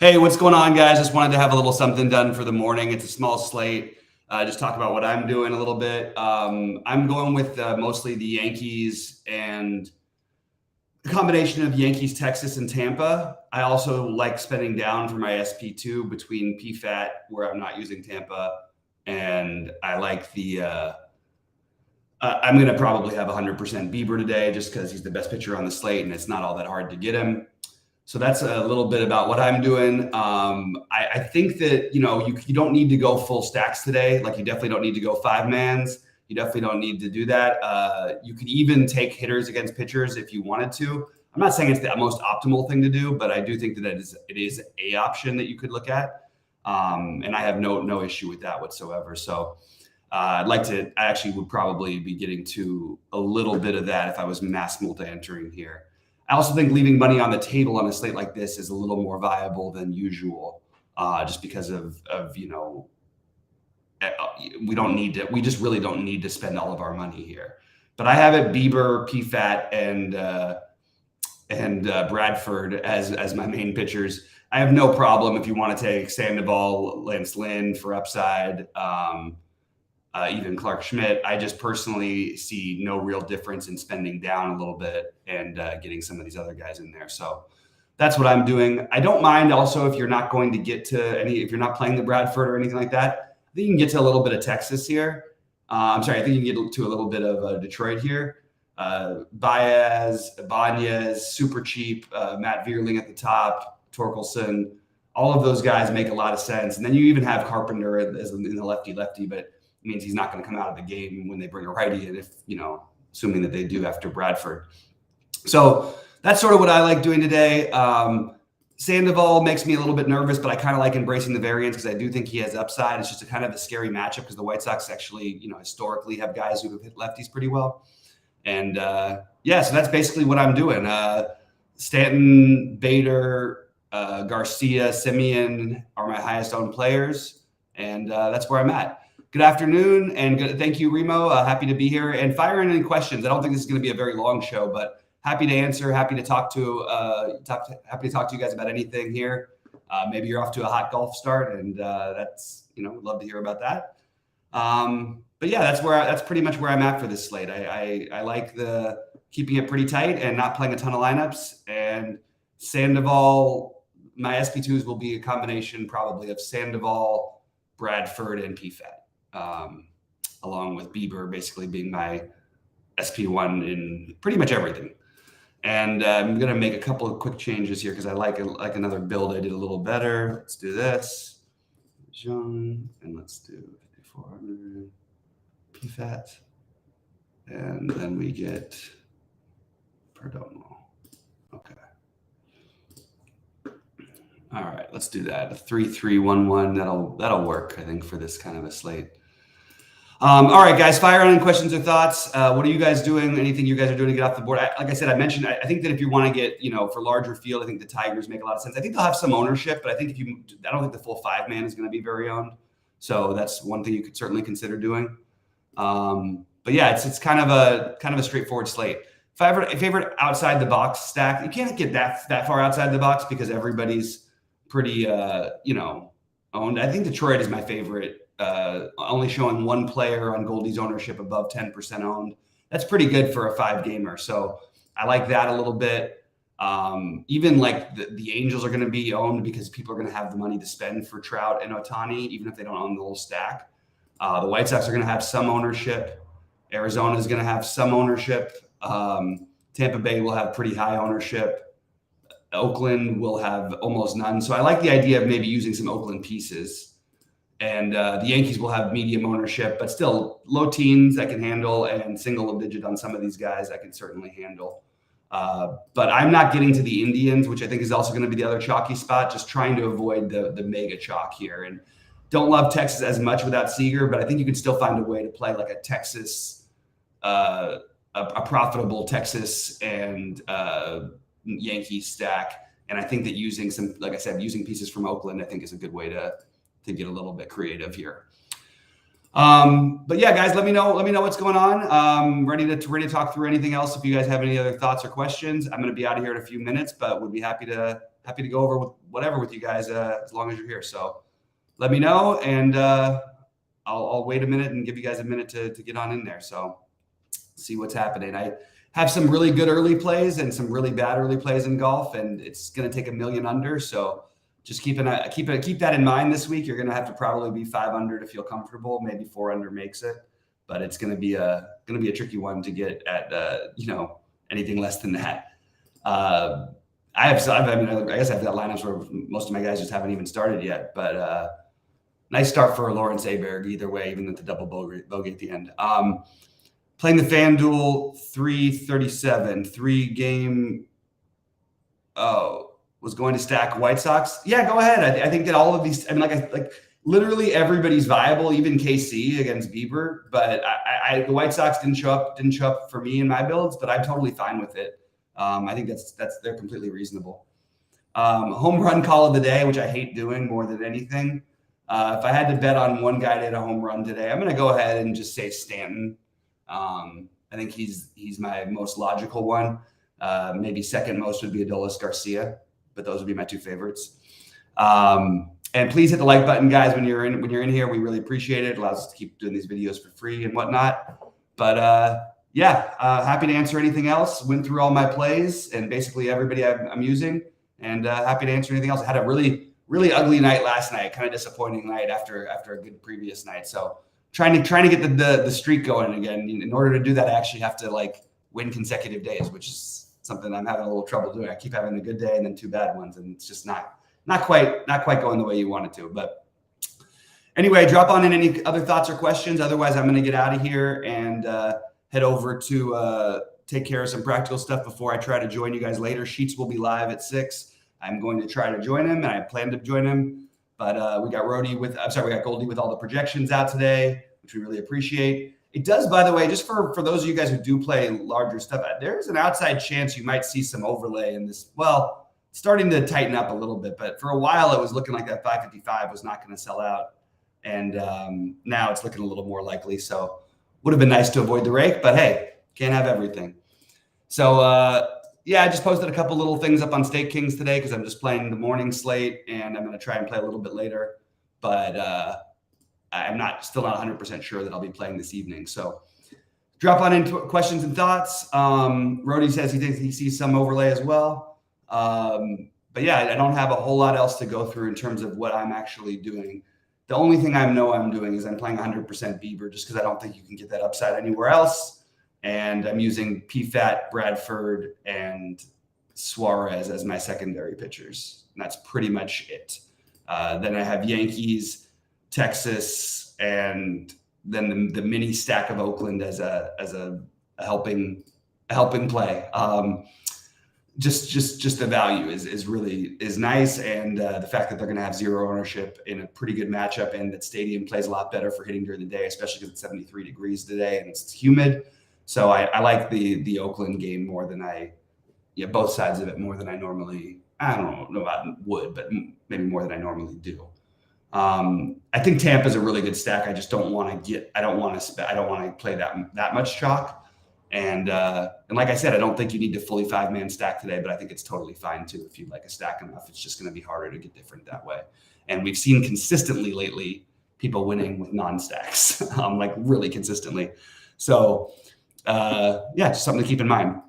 Hey, what's going on, guys? Just wanted to have a little something done for the morning. It's a small slate. Just talk about what I'm doing a little bit. I'm going with mostly the Yankees and the combination of Yankees, Texas, and Tampa. I also like spending down for my SP2 between PFAT, where I'm not using Tampa, and I like the I'm going to probably have 100% Bieber today just because he's the best pitcher on the slate, and it's not all that hard to get him. So that's a little bit about what I'm doing. I think that, you don't need to go full stacks today. Like, you definitely don't need to go five mans. You definitely don't need to do that. You could even take hitters against pitchers if you wanted to. I'm not saying it's the most optimal thing to do, but I do think that it is a option that you could look at. And I have no issue with that whatsoever. So I actually would probably be getting to a little bit of that if I was mass multi-entering here. I also think leaving money on the table on a slate like this is a little more viable than usual, just because of we just really don't need to spend all of our money here. But I have it Bieber, PFAT, and Bradford as my main pitchers. I have no problem if you want to take Sandoval, Lance Lynn for upside, even Clark Schmidt. I just personally see no real difference in spending down a little bit and getting some of these other guys in there. So that's what I'm doing. I don't mind also if you're not going to get to if you're not playing the Bradford or anything like that. I think you can get to a little bit of Texas here. I think you can get to a little bit of Detroit here. Baez, Ibanez, super cheap. Matt Vierling at the top, Torkelson. All of those guys make a lot of sense. And then you even have Carpenter as in the lefty-lefty, but it means he's not going to come out of the game when they bring a righty in, assuming that they do after Bradford. So that's sort of what I like doing today. Sandoval makes me a little bit nervous, but I kind of like embracing the variance because I do think he has upside. It's just a kind of a scary matchup because the White Sox actually, historically have guys who have hit lefties pretty well. And so that's basically what I'm doing. Stanton, Bader, Garcia, Semien are my highest owned players, and that's where I'm at. Good afternoon, and thank you, Remo. Happy to be here and fire in any questions. I don't think this is going to be a very long show, but happy to answer. Happy to talk to you guys about anything here. Maybe you're off to a hot golf start, and that's would love to hear about that. But yeah, that's pretty much where I'm at for this slate. I like the keeping it pretty tight and not playing a ton of lineups. And Sandoval, my SP2s will be a combination probably of Sandoval, Bradford, and PFAT. Along with Bieber basically being my SP1 in pretty much everything. And I'm going to make a couple of quick changes here because I like another build I did a little better. Let's do this. And let's do 5,400 PFAT. And then we get Perdomo. Okay. All right, let's do that. A 3-3-1-1. That'll work, I think, for this kind of a slate. All right, guys, fire on any questions or thoughts. What are you guys doing? Anything you guys are doing to get off the board? Like I said, I mentioned, I think that if you want to get, for larger field, I think the Tigers make a lot of sense. I think they'll have some ownership, but I don't think the full five man is going to be very owned. So that's one thing you could certainly consider doing. But yeah, it's kind of a straightforward slate. Favorite outside the box stack. You can't get that far outside the box because everybody's pretty, owned. I think Detroit is my favorite. Only showing one player on Goldie's ownership above 10% owned. That's pretty good for a 5-gamer. So I like that a little bit. Even like the Angels are going to be owned because people are going to have the money to spend for Trout and Ohtani, even if they don't own the whole stack. The White Sox are going to have some ownership. Arizona is going to have some ownership. Tampa Bay will have pretty high ownership. Oakland will have almost none. So I like the idea of maybe using some Oakland pieces. And the Yankees will have medium ownership, but still low teens I can handle, and single digit on some of these guys I can certainly handle. But I'm not getting to the Indians, which I think is also going to be the other chalky spot, just trying to avoid the mega chalk here. And don't love Texas as much without Seager, but I think you can still find a way to play like a Texas, a profitable Texas and Yankees stack. And I think that using using pieces from Oakland, I think is a good way to get a little bit creative here. But yeah, guys, let me know what's going on. Ready to talk through anything else. If you guys have any other thoughts or questions, I'm going to be out of here in a few minutes, but would be happy to happy to go over whatever with you guys as long as you're here. So let me know, and I'll wait a minute and give you guys a minute to get on in there. So see what's happening. I have some really good early plays and some really bad early plays in golf, and it's going to take $1 million under. So just keep that in mind this week. You're going to have to probably be 5 under to feel comfortable. Maybe 4 under makes it, but it's going to be a tricky one to get at anything less than that. I guess I've got lineups where most of my guys just haven't even started yet, but nice start for Lawrence Aberg either way, even with the double bogey at the end. Playing the FanDuel 337, 3-game. Was going to stack White Sox. Yeah, go ahead. I think that all of these, literally everybody's viable, even KC against Bieber. But the White Sox didn't show up for me in my builds, but I'm totally fine with it. I think they're completely reasonable. Home run call of the day, which I hate doing more than anything. If I had to bet on one guy to hit a home run today, I'm going to go ahead and just say Stanton. I think he's my most logical one. Maybe second most would be Adolis Garcia, but those would be my 2 favorites. And please hit the like button, guys, when you're in here. We really appreciate it. It allows us to keep doing these videos for free and whatnot. But happy to answer anything else. Went through all my plays and basically everybody I'm using, and happy to answer anything else. I had a really, really ugly night last night, kind of disappointing night after a good previous night. So trying to get the streak going again. In order to do that, I actually have to win consecutive days, which is something I'm having a little trouble doing. I keep having a good day and then 2 bad ones, and it's just not quite going the way you want it to. But anyway, drop on in any other thoughts or questions. Otherwise, I'm going to get out of here and head over to take care of some practical stuff before I try to join you guys later. Sheets will be live at 6. I'm going to try to join him, and I plan to join him. But we got Goldie with all the projections out today, which we really appreciate. It does, by the way, just for those of you guys who do play larger stuff, there's an outside chance you might see some overlay in this. Well, starting to tighten up a little bit, but for a while it was looking like that 555 was not going to sell out. And now it's looking a little more likely. So would have been nice to avoid the rake, but hey, can't have everything. So I just posted a couple little things up on Stake Kings today because I'm just playing the morning slate, and I'm going to try and play a little bit later. But I'm still not 100% sure that I'll be playing this evening. So drop on into questions and thoughts. Rody says he thinks he sees some overlay as well. But yeah, I don't have a whole lot else to go through in terms of what I'm actually doing. The only thing I know I'm doing is I'm playing 100% Bieber just because I don't think you can get that upside anywhere else. And I'm using PFAT, Bradford, and Suarez as my secondary pitchers. And that's pretty much it. Then I have Yankees, Texas, and then the mini stack of Oakland as a helping play. Just the value is nice, and the fact that they're going to have 0 ownership in a pretty good matchup, and that stadium plays a lot better for hitting during the day, especially because it's 73 degrees today and it's humid. So I like the Oakland game more than both sides of it more than I normally. I don't know about would, but maybe more than I normally do. I think Tampa's a really good stack. I just don't want to play that much chalk. And like I said, I don't think you need to fully 5-man stack today, but I think it's totally fine too if you'd like a stack enough. It's just going to be harder to get different that way. And we've seen consistently lately people winning with non-stacks, really consistently. So just something to keep in mind.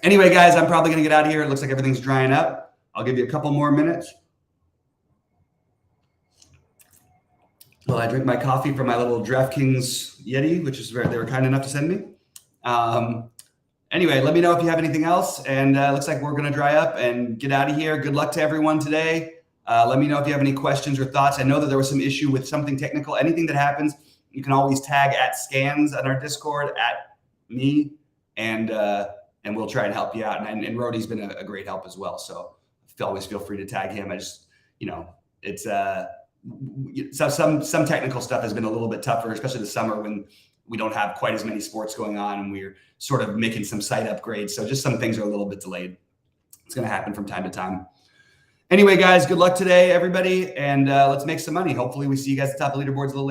Anyway, guys, I'm probably going to get out of here. It looks like everything's drying up. I'll give you a couple more minutes. Well, I drink my coffee from my little DraftKings Yeti, which is where they were kind enough to send me. Anyway, let me know if you have anything else. And looks like we're going to dry up and get out of here. Good luck to everyone today. Let me know if you have any questions or thoughts. I know that there was some issue with something technical. Anything that happens, you can always tag @scans on our Discord @me, and we'll try and help you out. And Rody's been a great help as well. So always feel free to tag him. I just, it's some technical stuff has been a little bit tougher, especially this summer when we don't have quite as many sports going on and we're sort of making some site upgrades. So just some things are a little bit delayed. It's going to happen from time to time. Anyway, guys, good luck today, everybody. And let's make some money. Hopefully we see you guys at the top of the leaderboards a little later.